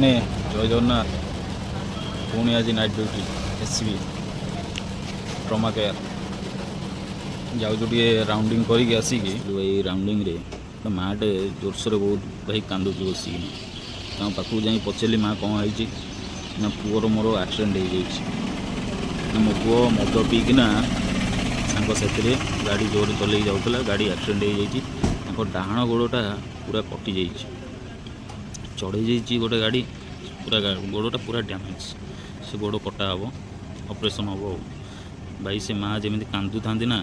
बने जय जगन्नाथ पुणी आज night duty SCB trauma care जाऊँ टे राउंडिंग करके आसिकी भाई राउंडिंग रे माटे जोरसोर बहुत भाई कांदुची बसिकी पाखक जा पचारि माँ कौन है ना पुअर मोर एक्सीडेंट हो मो पुओ मद पीकिना सांग से गाड़ी जोर चल जाऊला गाड़ी एक्सीडेंट हो डाण गोड़टा पूरा कटि जा चढ़ई जा गोटे गाड़ी पूरा गोड़टा पूरा डैमेज से गोड़ कटा हम ऑपरेशन हम भाई से माँ जमी कांदु था ना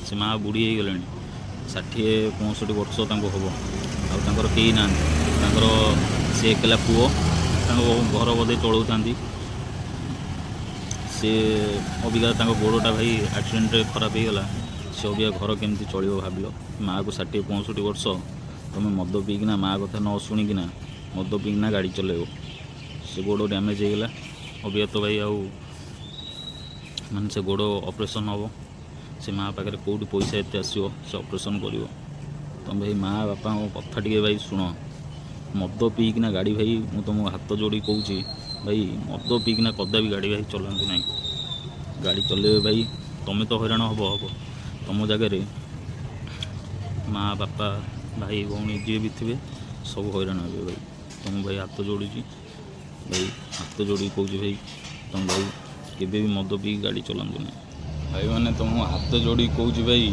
से माँ बुढ़ी हो गले 60-65 वर्ष हम आर कई ना से एकला पुओ घर बधे चलाऊ से अबिका गोड़टा भाई एक्सीडेंट खराब हो गला से अबिका घर केमती चलो भाविल माँ को 60-65 वर्ष तुम मद पीकिना माँ कथा न शुणिकिना मद पीकिना गाड़ी चलेब से गोड़ डैमेज हो गला अबिका तो भाई आउ मान से गोड़ ऑपरेशन हम से माँ पाखे कौट पैसा एत आसो से ऑपरेशन कर तुम भाई माँ बापा कथा टे भाई शुण मद पीकिना गाड़ी भाई मु तुम हाथ जोड़ी कहूँ भाई मद पीकिना कदा भी गाड़ी भाई चलाते ना गाड़ी चले भाई तुम्हें तो हैरान हम हम तुम जगार माँ बापा भाई भौणी जी भी थे सब हैरान हे भाई तुम भाई हाथ जोड़ी भाई हाथ जोड़ी कहूँ भाई तुम भाई केबे भी मद पी गाड़ी चलाते ना भाई मैंने तुम हाथ जोड़ी कहूँ भाई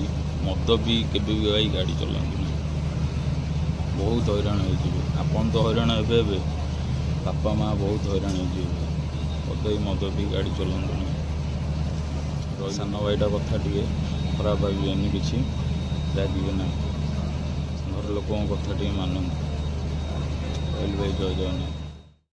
मद पी केबे भी भाई गाड़ी चलाते ना बहुत हैरान होपन तो हैरान हे बापा माँ बहुत हैरान हो मद पी गाड़ी चलाते ना सान भाईटा कथा टे खराब भाई कि रागे ना घर लोक कथा टे मानते भाई जय जगन्नाथ।